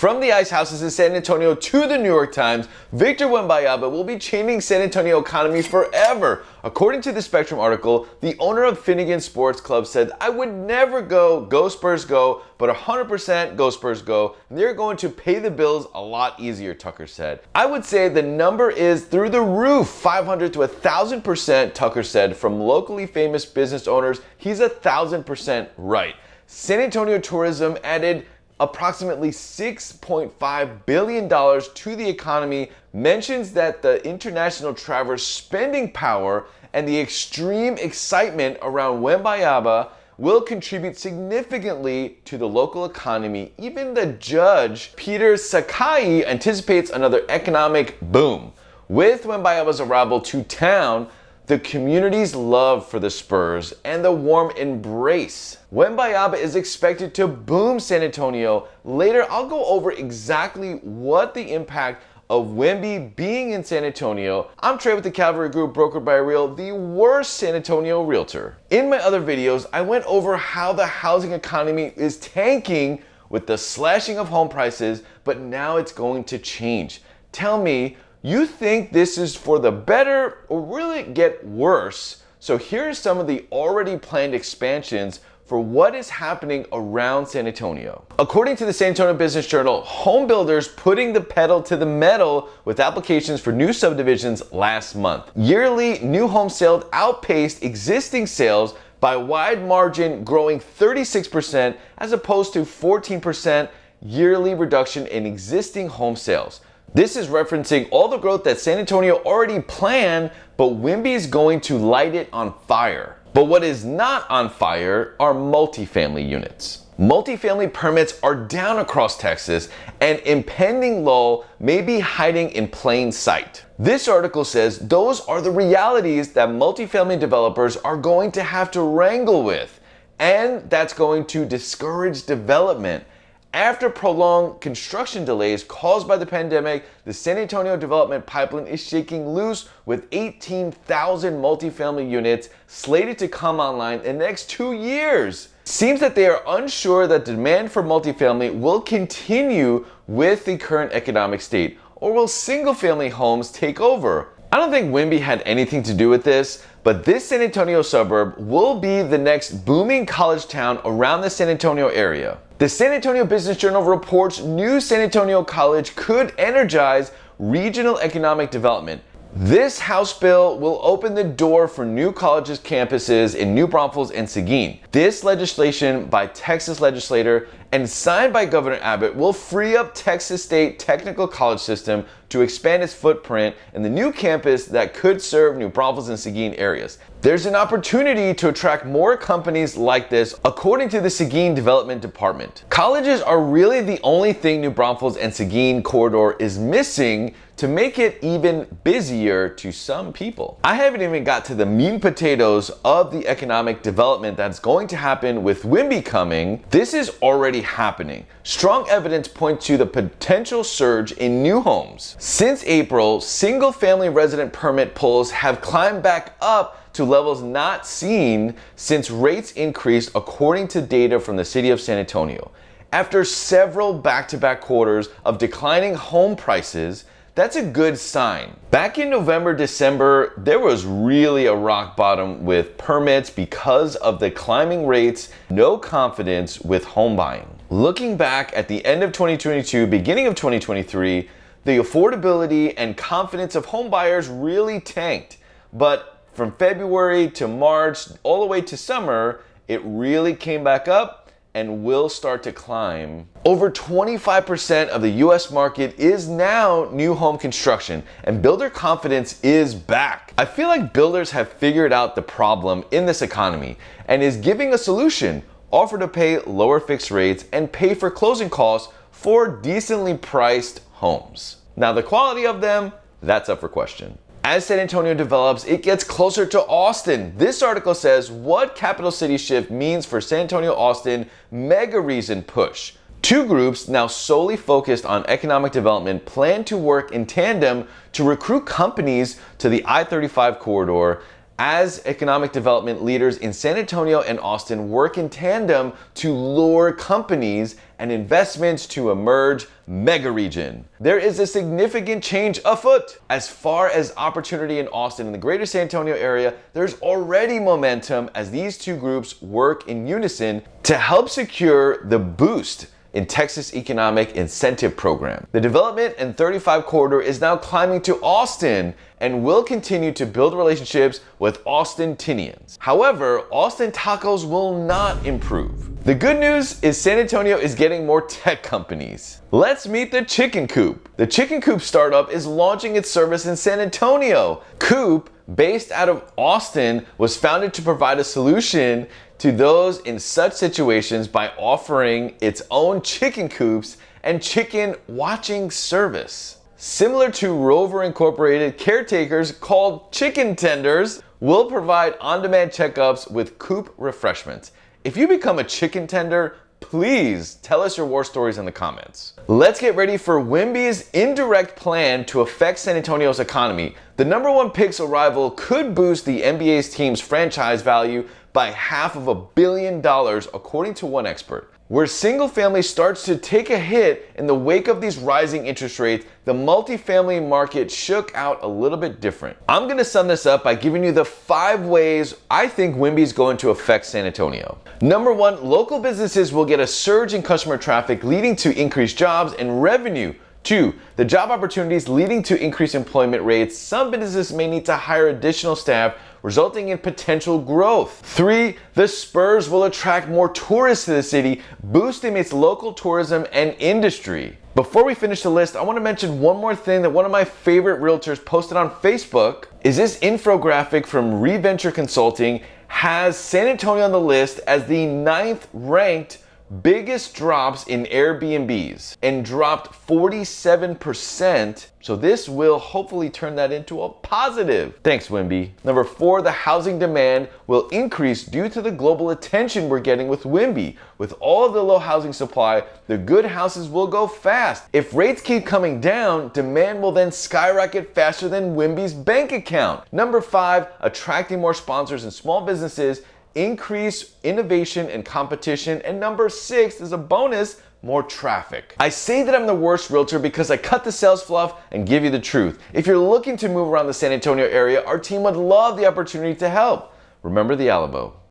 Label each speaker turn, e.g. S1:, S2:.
S1: From the ice houses in San Antonio to the New York Times, Victor Wembanyama will be changing San Antonio economy forever. According to the Spectrum article, the owner of Finnegan Sports Club said, "I would never go Spurs go, but 100% go Spurs go. They're going to pay the bills a lot easier," Tucker said. "I would say the number is through the roof, 500 to 1,000%, Tucker said. From locally famous business owners, he's 1,000% right. San Antonio tourism added approximately $6.5 billion to the economy, mentions that the international traveler's spending power and the extreme excitement around Wembanyama will contribute significantly to the local economy. Even the judge, Peter Sakai, anticipates another economic boom. With Wembanyama's arrival to town, the community's love for the Spurs and the warm embrace. Wembanyama is expected to boom San Antonio. Later, I'll go over exactly what the impact of Wemby being in San Antonio. I'm Trey with the Cavalry Group, brokered by Real, the worst San Antonio realtor. In my other videos, I went over how the housing economy is tanking with the slashing of home prices, but now it's going to change. Tell me, you think this is for the better or will it get worse? So here are some of the already planned expansions for what is happening around San Antonio. According to the San Antonio Business Journal, home builders putting the pedal to the metal with applications for new subdivisions last month. Yearly new home sales outpaced existing sales by a wide margin, growing 36% as opposed to 14% yearly reduction in existing home sales. This is referencing all the growth that San Antonio already planned, but Wemby is going to light it on fire. But what is not on fire are multifamily units. Multifamily permits are down across Texas, and impending lull may be hiding in plain sight. This article says those are the realities that multifamily developers are going to have to wrangle with, and that's going to discourage development. After prolonged construction delays caused by the pandemic, the San Antonio development pipeline is shaking loose with 18,000 multifamily units slated to come online in the next 2 years. Seems that they are unsure that demand for multifamily will continue with the current economic state, or will single-family homes take over? I don't think Wemby had anything to do with this, but this San Antonio suburb will be the next booming college town around the San Antonio area. The San Antonio Business Journal reports new San Antonio College could energize regional economic development. This House bill will open the door for new colleges campuses in New Braunfels and Seguin. This legislation by Texas legislator and signed by Governor Abbott will free up Texas State Technical College System to expand its footprint in the new campus that could serve New Braunfels and Seguin areas. There's an opportunity to attract more companies like this, according to the Seguin Development Department. Colleges are really the only thing New Braunfels and Seguin corridor is missing to make it even busier to some people. I haven't even got to the meat and potatoes of the economic development that's going to happen with Wemby coming. This is already happening. Strong evidence points to the potential surge in new homes. Since April, single-family resident permit pulls have climbed back up to levels not seen since rates increased, according to data from the city of San Antonio. After several back-to-back quarters of declining home prices, that's a good sign. Back in November, December, there was really a rock bottom with permits because of the climbing rates, no confidence with home buying. Looking back at the end of 2022, beginning of 2023, the affordability and confidence of home buyers really tanked. But from February to March, all the way to summer, it really came back up and will start to climb. Over 25% of the US market is now new home construction, and builder confidence is back. I feel like builders have figured out the problem in this economy and is giving a solution: offer to pay lower fixed rates and pay for closing costs for decently priced homes. Now, the quality of them, that's up for question. As San Antonio develops, it gets closer to Austin. This article says what capital city shift means for San Antonio Austin mega reason push. Two groups now solely focused on economic development plan to work in tandem to recruit companies to the I-35 corridor as economic development leaders in San Antonio and Austin work in tandem to lure companies and investments to emerge mega region. There is a significant change afoot. As far as opportunity in Austin and the greater San Antonio area, there's already momentum as these two groups work in unison to help secure the boost in Texas Economic Incentive Program. The Development and 35 corridor is now climbing to Austin and will continue to build relationships with Austintinians. However, Austin tacos will not improve. The good news is San Antonio is getting more tech companies. Let's meet the Chicken Coop. The Chicken Coop startup is launching its service in San Antonio. Coop, based out of Austin, was founded to provide a solution to those in such situations by offering its own chicken coops and chicken watching service. Similar to Rover Incorporated, caretakers called chicken tenders will provide on-demand checkups with Coop refreshments. If you become a chicken tender, please tell us your war stories in the comments. Let's get ready for Wemby's indirect plan to affect San Antonio's economy. The number one pick's arrival could boost the NBA's team's franchise value by $500 million, according to one expert. Where single family starts to take a hit in the wake of these rising interest rates, the multifamily market shook out a little bit different. I'm gonna sum this up by giving you the 5 ways I think Wemby's going to affect San Antonio. Number 1, local businesses will get a surge in customer traffic, leading to increased jobs and revenue. 2, the job opportunities leading to increased employment rates. Some businesses may need to hire additional staff, resulting in potential growth. 3, the Spurs will attract more tourists to the city, boosting its local tourism and industry. Before we finish the list, I want to mention one more thing that one of my favorite realtors posted on Facebook. Is this infographic from Reventure Consulting has San Antonio on the list as the 9th ranked biggest drops in Airbnbs and dropped 47%. So this will hopefully turn that into a positive. Thanks, Wemby. Number 4, the housing demand will increase due to the global attention we're getting with Wemby. With all of the low housing supply, the good houses will go fast. If rates keep coming down, demand will then skyrocket faster than Wemby's bank account. Number 5, attracting more sponsors and small businesses, increase innovation and competition. And number 6 is a bonus, more traffic. I say that I'm the worst realtor because I cut the sales fluff and give you the truth. If you're looking to move around the San Antonio area, our team would love the opportunity to help. Remember the Alamo.